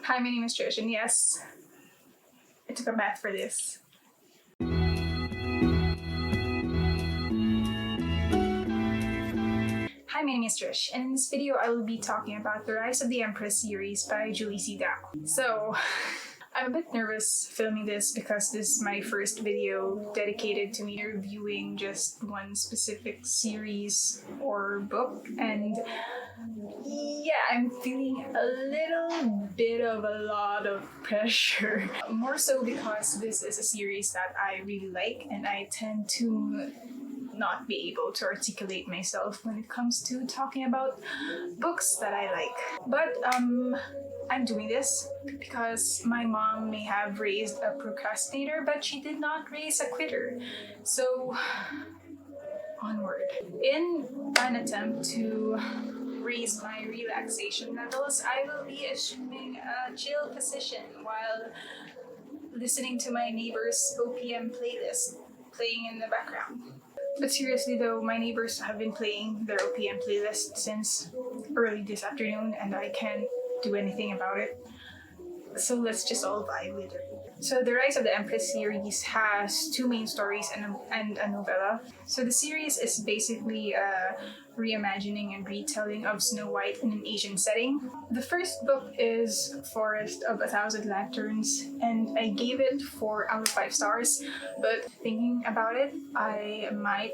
Hi, my name is Trish, and yes, I took a math for this. Hi, my name is Trish, and in this video I will be talking about The Rise of the Empress series by Julie C. Dao. So, I'm a bit nervous filming this because this is my first video dedicated to me reviewing just one specific series or book, and yeah, I'm feeling a little bit of a lot of pressure. More so because this is a series that I really like, and I tend to not be able to articulate myself when it comes to talking about books that I like. But I'm doing this because my mom may have raised a procrastinator, but she did not raise a quitter. So, onward. In an attempt to raise my relaxation levels, I will be assuming a chill position while listening to my neighbor's OPM playlist playing in the background. But seriously though, my neighbors have been playing their OPM playlist since early this afternoon and I can't do anything about it. So let's just all vibe with it. So The Rise of the Empress series has two main stories and a novella. So the series is basically a reimagining and retelling of Snow White in an Asian setting. The first book is Forest of a Thousand Lanterns, and I gave it 4 out of 5 stars, but thinking about it, I might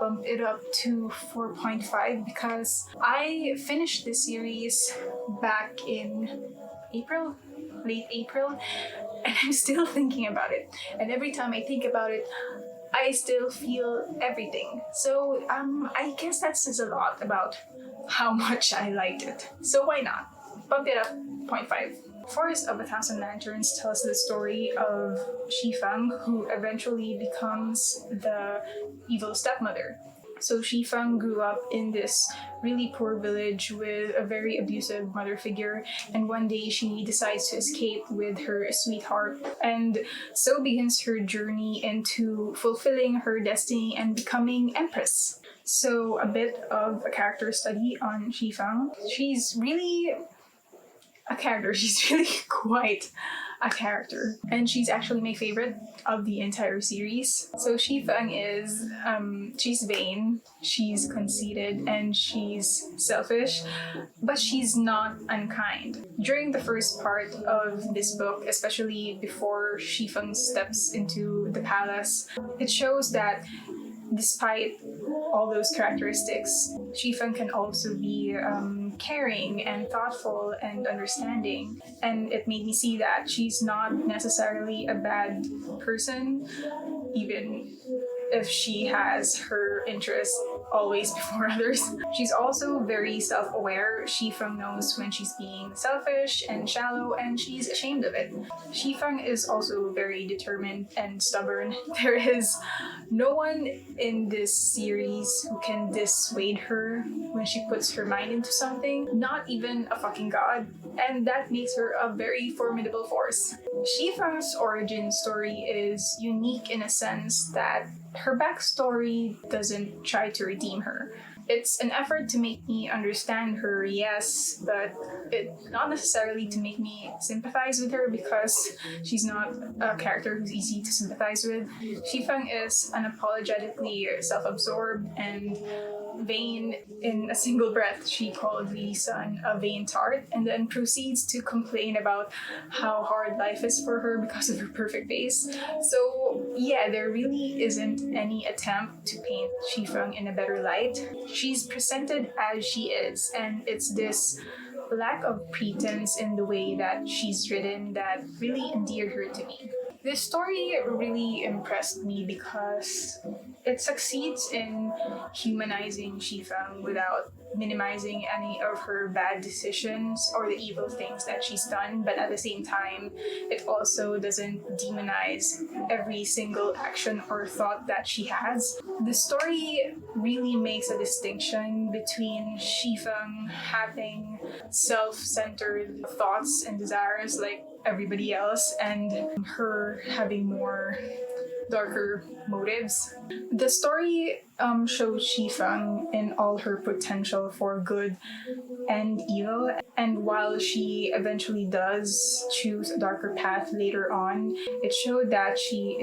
bump it up to 4.5 because I finished this series back in late April, and I'm still thinking about it. And every time I think about it, I still feel everything. So I guess that says a lot about how much I liked it. So why not? Bump it up 0.5. Forest of a Thousand Lanterns tells the story of Shifeng, who eventually becomes the evil stepmother. So Shifeng grew up in this really poor village with a very abusive mother figure, and one day she decides to escape with her sweetheart, and so begins her journey into fulfilling her destiny and becoming Empress. So a bit of a character study on Shifeng. She's really a character. She's really quite a character, and she's actually my favorite of the entire series. So Shifeng is she's vain, she's conceited, and she's selfish, but she's not unkind. During the first part of this book, especially before Shifeng steps into the palace, it shows that despite all those characteristics, Shifeng can also be caring and thoughtful and understanding. And it made me see that she's not necessarily a bad person, even if she has her interests always before others. She's also very self-aware. Shifeng knows when she's being selfish and shallow, and she's ashamed of it. Shifeng is also very determined and stubborn. There is no one in this series who can dissuade her when she puts her mind into something, not even a fucking god, and that makes her a very formidable force. Shifeng's origin story is unique in a sense that her backstory doesn't try to redeem her. It's an effort to make me understand her, yes, but not necessarily to make me sympathize with her, because she's not a character who's easy to sympathize with. Shifeng is unapologetically self-absorbed and vain. In a single breath, she called the sun a vain tart, and then proceeds to complain about how hard life is for her because of her perfect face. So yeah, there really isn't any attempt to paint Shifeng in a better light. She's presented as she is, and it's this lack of pretense in the way that she's written that really endeared her to me. This story really impressed me because it succeeds in humanizing Shifeng without minimizing any of her bad decisions or the evil things that she's done, but at the same time, it also doesn't demonize every single action or thought that she has. The story really makes a distinction between Shifeng having self-centered thoughts and desires like everybody else, and her having more darker motives. The story shows Shifeng in all her potential for good and evil, and while she eventually does choose a darker path later on, it showed that she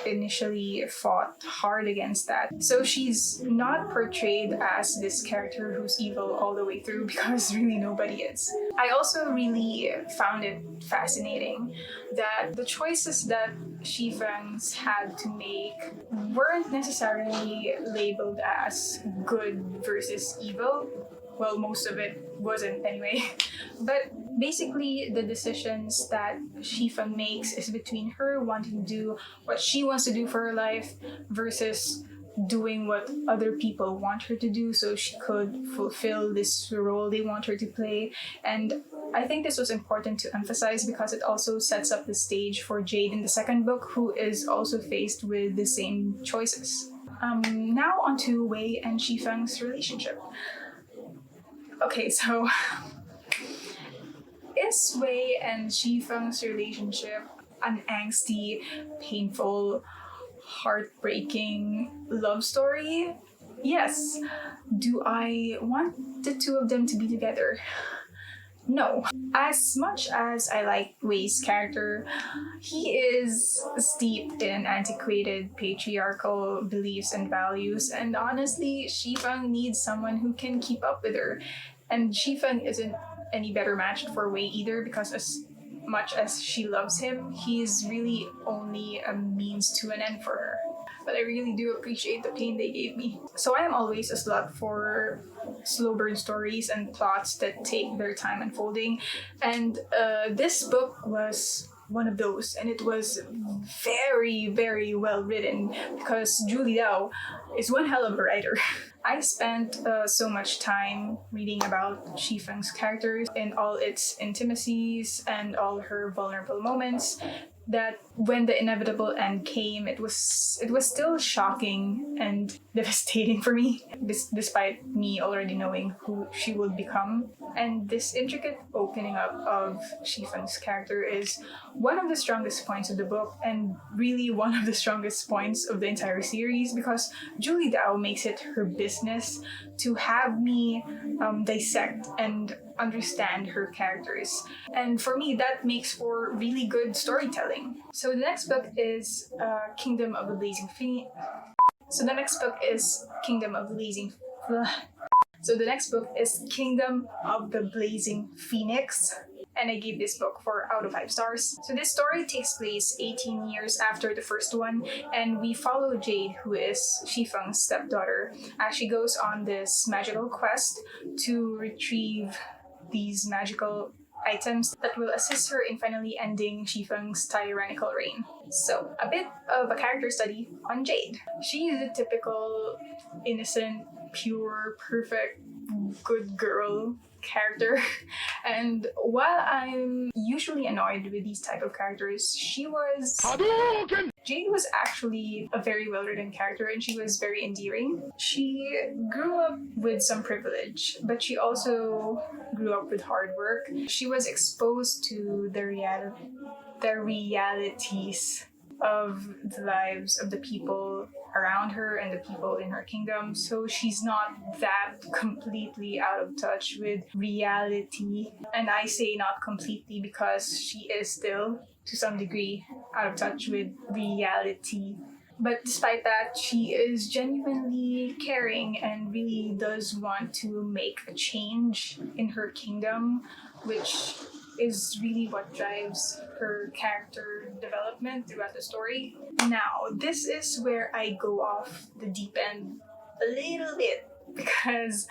initially fought hard against that. So she's not portrayed as this character who's evil all the way through, because really nobody is. I also really found it fascinating that the choices that Shifengs had to make weren't necessarily labeled as good versus evil. Well, most of it wasn't anyway. But basically, the decisions that Shifeng makes is between her wanting to do what she wants to do for her life versus doing what other people want her to do so she could fulfill this role they want her to play. And I think this was important to emphasize because it also sets up the stage for Jade in the second book, who is also faced with the same choices. Now on to Wei and Shifeng's relationship. Okay, so is Wei and Shifeng's relationship an angsty, painful, heartbreaking love story? Yes. Do I want the two of them to be together? No. As much as I like Wei's character, he is steeped in antiquated patriarchal beliefs and values, and honestly, Shifeng needs someone who can keep up with her. And Shifeng isn't any better matched for Wei either, because as much as she loves him, he's really only a means to an end for her. But I really do appreciate the pain they gave me. So I am always a slut for slow burn stories and plots that take their time unfolding. And this book was one of those, and it was very, very well written because Julie Liao is one hell of a writer. I spent so much time reading about Shifeng's characters in all its intimacies and all her vulnerable moments, that when the inevitable end came, it was still shocking and devastating for me, despite me already knowing who she would become. And this intricate opening up of Shifeng's character is one of the strongest points of the book, and really one of the strongest points of the entire series, because Julie Liao makes it her business to have me dissect and understand her characters. And for me, that makes for really good storytelling. So the next book is Kingdom of the Blazing Phoenix. So the next book is Kingdom of the Blazing Phoenix. And I gave this book 4 out of 5 stars. So this story takes place 18 years after the first one, and we follow Jade, who is Shifeng's stepdaughter, as she goes on this magical quest to retrieve these magical items that will assist her in finally ending Shifeng's tyrannical reign. So, a bit of a character study on Jade. She is a typical innocent, pure, perfect, good girl character. And while I'm usually annoyed with these type of characters, Jade was actually a very well-written character, and she was very endearing. She grew up with some privilege, but she also grew up with hard work. She was exposed to the realities of the lives of the people around her and the people in her kingdom, so she's not that completely out of touch with reality. And I say not completely because she is still, to some degree, out of touch with reality. But despite that, she is genuinely caring and really does want to make a change in her kingdom, which is really what drives her character development throughout the story. Now, this is where I go off the deep end a little bit, because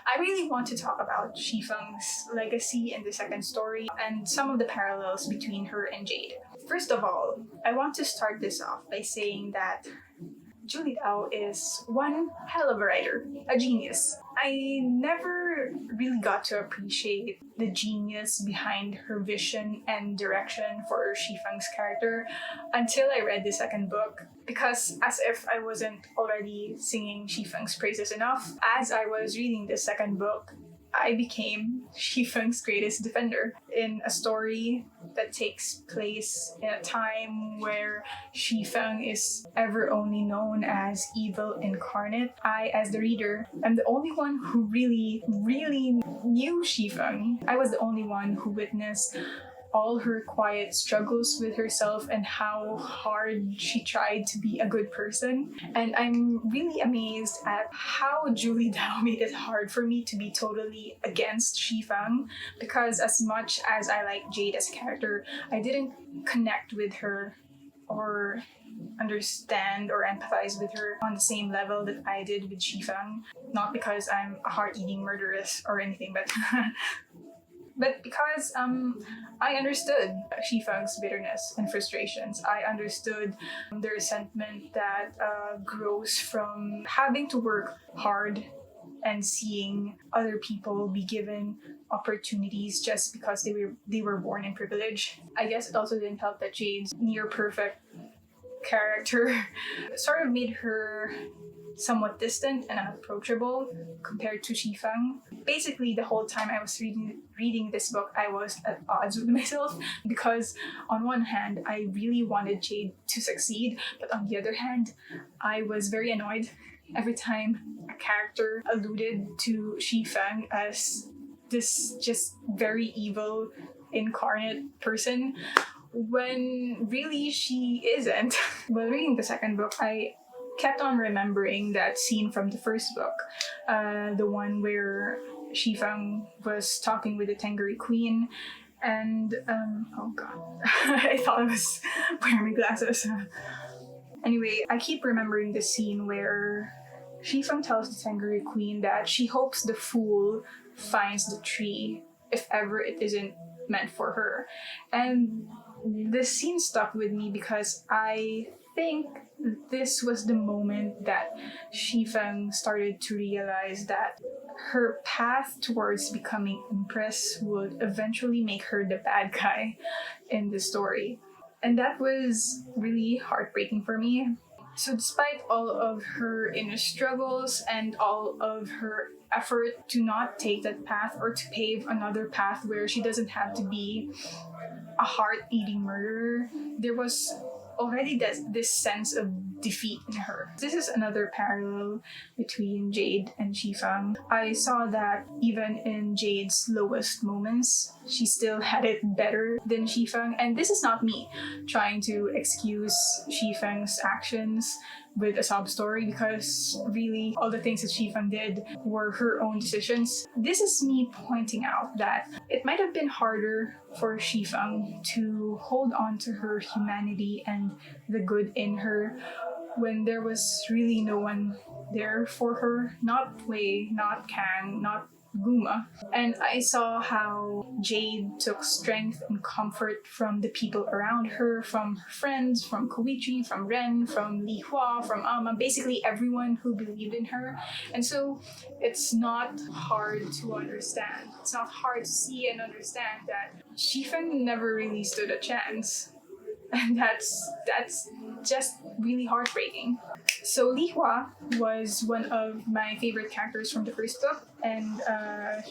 I really want to talk about Shifeng's legacy in the second story and some of the parallels between her and Jade. First of all, I want to start this off by saying that Julie Liao is one hell of a writer, a genius. I never really got to appreciate the genius behind her vision and direction for Shifeng's character until I read the second book, because as if I wasn't already singing Shifeng's praises enough, as I was reading the second book, I became Shifeng's greatest defender in a story that takes place in a time where Shifeng is ever only known as evil incarnate. I, as the reader, am the only one who really knew Shifeng. I was the only one who witnessed all her quiet struggles with herself and how hard she tried to be a good person. And I'm really amazed at how Julie Dao made it hard for me to be totally against Shifeng, because as much as I like Jade as a character, I didn't connect with her or understand or empathize with her on the same level that I did with Shifeng. Not because I'm a heart-eating murderess or anything, but but because I understood Shifeng's bitterness and frustrations. I understood the resentment that grows from having to work hard and seeing other people be given opportunities just because they were born in privilege. I guess it also didn't help that Jade's near perfect character sort of made her somewhat distant and unapproachable compared to Shifeng. Basically, the whole time I was reading this book, I was at odds with myself, because on one hand, I really wanted Jade to succeed, but on the other hand, I was very annoyed every time a character alluded to Shifeng as this just very evil incarnate person, when really she isn't. While reading the second book, I kept on remembering that scene from the first book, the one where Shifeng was talking with the Tengri Queen, and oh god, I thought I was wearing my glasses. Anyway, I keep remembering the scene where Shifeng tells the Tengri Queen that she hopes the fool finds the tree if ever it isn't meant for her. And this scene stuck with me because I think this was the moment that Shifeng started to realize that her path towards becoming Empress would eventually make her the bad guy in the story. And that was really heartbreaking for me. So despite all of her inner struggles and all of her effort to not take that path or to pave another path where she doesn't have to be a heart-eating murderer, there was already this sense of defeat in her. This is another parallel between Jade and Shifeng. I saw that even in Jade's lowest moments, she still had it better than Shifeng. And this is not me trying to excuse Shifeng's actions with a sob story, because really all the things that Shifeng did were her own decisions. This is me pointing out that it might have been harder for Shifeng to hold on to her humanity and the good in her when there was really no one there for her. Not Wei, not Kang, not Guma. And I saw how Jade took strength and comfort from the people around her, from her friends, from Koichi, from Ren, from Li Hua, from Alma, basically everyone who believed in her. And so it's not hard to understand. It's not hard to see and understand that Shifeng never really stood a chance. And that's just really heartbreaking. So Li Hua was one of my favorite characters from the first book, and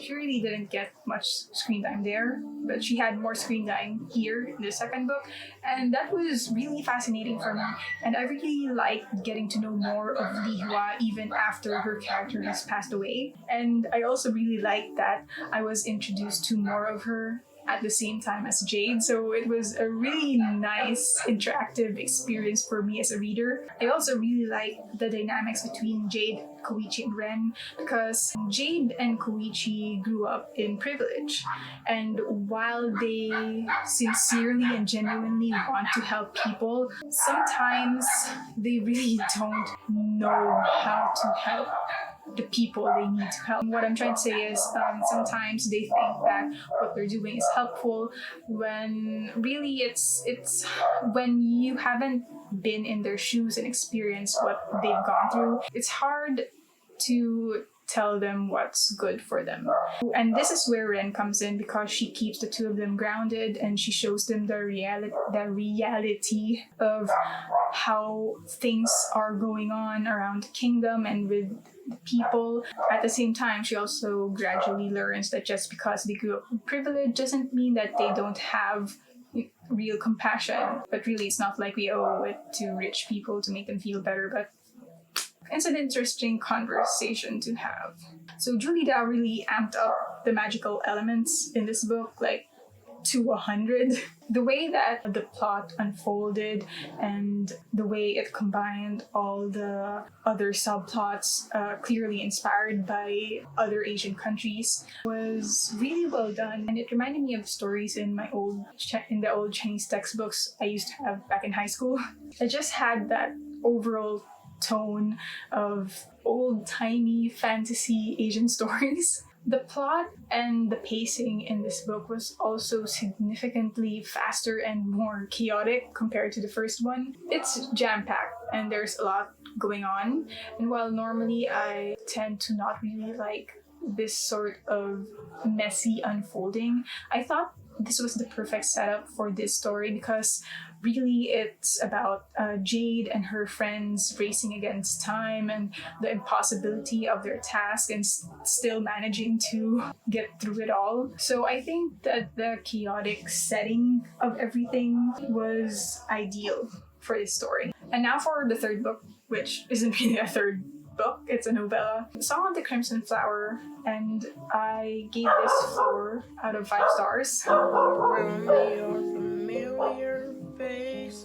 she really didn't get much screen time there, but she had more screen time here in the second book, and that was really fascinating for me. And I really liked getting to know more of Li Hua even after her character has passed away. And I also really liked that I was introduced to more of her at the same time as Jade, so it was a really nice interactive experience for me as a reader. I also really like the dynamics between Jade, Koichi, and Ren, because Jade and Koichi grew up in privilege, and while they sincerely and genuinely want to help people, sometimes they really don't know how to help the people they need to help. What I'm trying to say is sometimes they think that what they're doing is helpful, when really it's when you haven't been in their shoes and experienced what they've gone through, it's hard to tell them what's good for them. And this is where Ren comes in, because she keeps the two of them grounded and she shows them the reality of how things are going on around the kingdom and with the people. At the same time, she also gradually learns that just because they grew up in privilege doesn't mean that they don't have real compassion. But really, it's not like we owe it to rich people to make them feel better, but it's an interesting conversation to have. So Julie Dao really amped up the magical elements in this book, like to 100. The way that the plot unfolded and the way it combined all the other subplots, clearly inspired by other Asian countries, was really well done. And it reminded me of stories in the old Chinese textbooks I used to have back in high school. It just had that overall tone of old-timey fantasy Asian stories. The plot and the pacing in this book was also significantly faster and more chaotic compared to the first one. It's jam-packed and there's a lot going on. And while normally I tend to not really like this sort of messy unfolding, I thought this was the perfect setup for this story because really it's about Jade and her friends racing against time and the impossibility of their task and still managing to get through it all. So I think that the chaotic setting of everything was ideal for this story. And now for the third book, which isn't really a third book, it's a novella. Song of the Crimson Flower, and I gave this 4 out of 5 stars.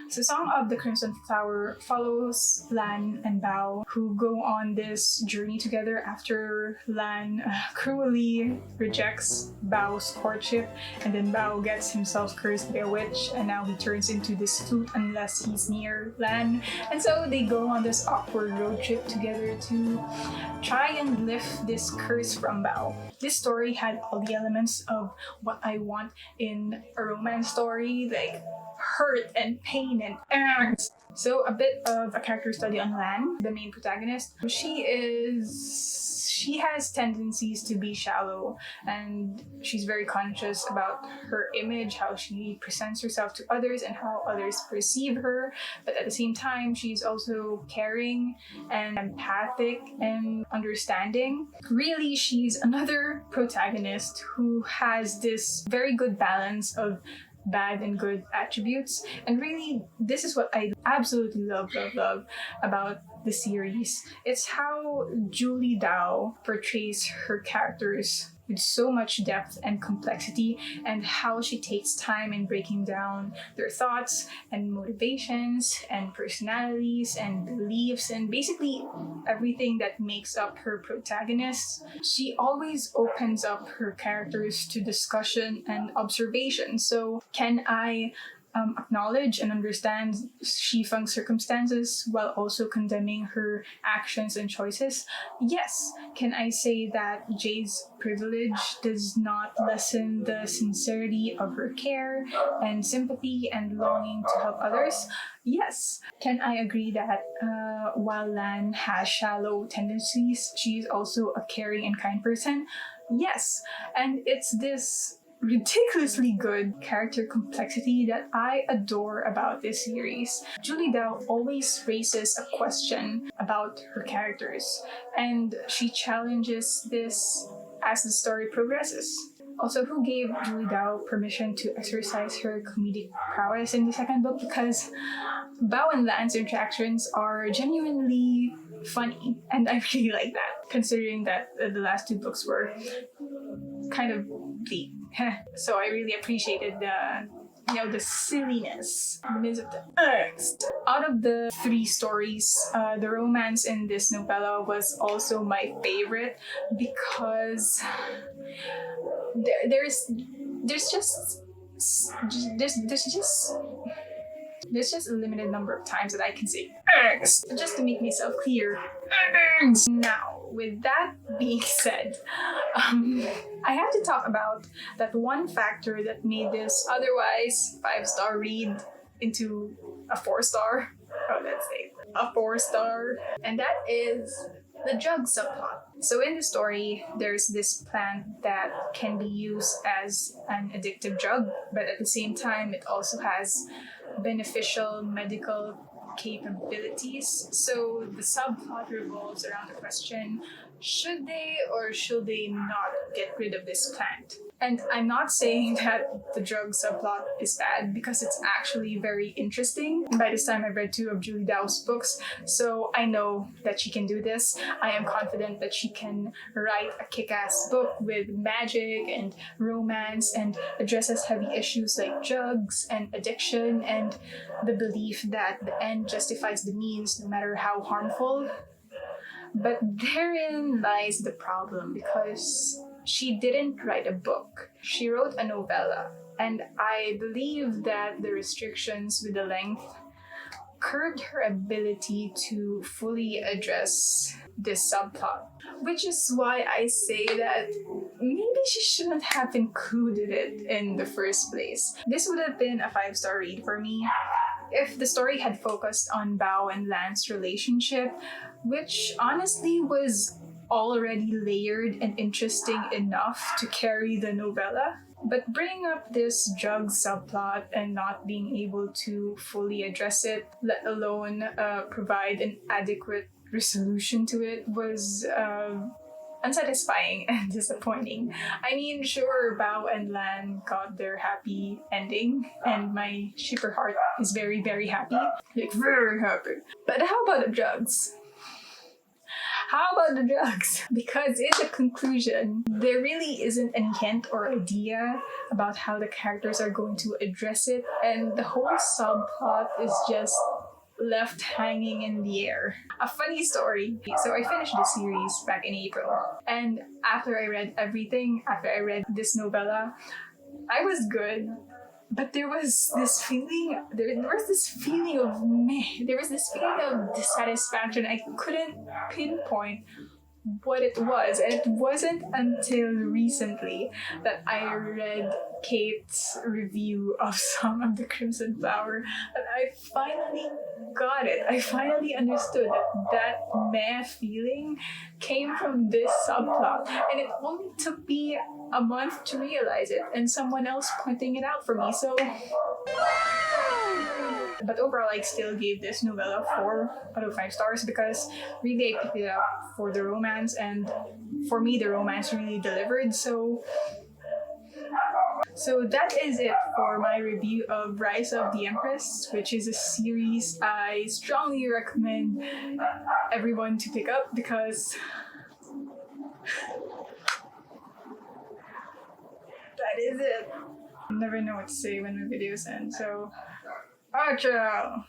So Song of the Crimson Flower follows Lan and Bao, who go on this journey together after Lan cruelly rejects Bao's courtship, and then Bao gets himself cursed by a witch, and now he turns into this flute unless he's near Lan. And so they go on this awkward road trip together to try and lift this curse from Bao. This story had all the elements of what I want in a romance story, like hurt and pain and angst. So a bit of a character study on Lan, the main protagonist. She has tendencies to be shallow, and she's very conscious about her image, how she presents herself to others and how others perceive her. But at the same time, she's also caring and empathic and understanding. Really, she's another protagonist who has this very good balance of bad and good attributes, and really this is what I absolutely love about the series. It's how Julie Dao portrays her characters with so much depth and complexity, and how she takes time in breaking down their thoughts and motivations and personalities and beliefs and basically everything that makes up her protagonist. She always opens up her characters to discussion and observation. So can I acknowledge and understand Shifang's circumstances while also condemning her actions and choices? Yes. Can I say that Jade's privilege does not lessen the sincerity of her care and sympathy and longing to help others? Yes. Can I agree that while Lan has shallow tendencies, she's also a caring and kind person? Yes. And it's this ridiculously good character complexity that I adore about this series. Julie Dao always raises a question about her characters, and she challenges this as the story progresses. Also, who gave Julie Dao permission to exercise her comedic prowess in the second book? Because Bao and Lan's interactions are genuinely funny, and I really like that, considering that the last 2 books were kind of bleak. So I really appreciated the silliness, the midst of the angst. Out of the 3 stories, the romance in this novella was also my favorite because there's just a limited number of times that I can say angst, just to make myself clear. Angst. Now, with that being said, I have to talk about that one factor that made this otherwise 5-star read into a 4-star. Oh, let's say a 4-star. And that is the drug subplot. So in the story, there's this plant that can be used as an addictive drug, but at the same time, it also has beneficial medical capabilities. So the subplot revolves around the question, Should they or should they not get rid of this plant? And I'm not saying that the drug subplot is bad, because it's actually very interesting. By this time, I've read 2 of Julie Dao's books, so I know that she can do this. I am confident that she can write a kick-ass book with magic and romance and addresses heavy issues like drugs and addiction and the belief that the end justifies the means no matter how harmful. But therein lies the problem, because she didn't write a book. She wrote a novella, and I believe that the restrictions with the length curbed her ability to fully address this subplot. Which is why I say that maybe she shouldn't have included it in the first place. This would have been a 5-star read for me if the story had focused on Bao and Lan's relationship, which honestly was already layered and interesting enough to carry the novella. But bringing up this drug subplot and not being able to fully address it, let alone provide an adequate resolution to it, was unsatisfying and disappointing. I mean, sure, Bao and Lan got their happy ending, and my shipper heart is very, very happy. Like, very happy. But how about the drugs? How about the drugs? Because in the conclusion, there really isn't any hint or idea about how the characters are going to address it, and the whole subplot is just left hanging in the air. A funny story. So I finished the series back in April, and after I read this novella, I was good. But there was this feeling of dissatisfaction. I couldn't pinpoint what it was. And it wasn't until recently that I read Kate's review of Song of the Crimson Flower that I finally got it. I finally understood that meh feeling came from this subplot. And it only took me a month to realize it, and someone else pointing it out for me, so... But overall, I still gave this novella 4 out of 5 stars, because really I picked it up for the romance, and for me the romance really delivered, so that is it for my review of Rise of the Empress, which is a series I strongly recommend everyone to pick up, because that is it. I never know what to say when my videos end, so... Outro!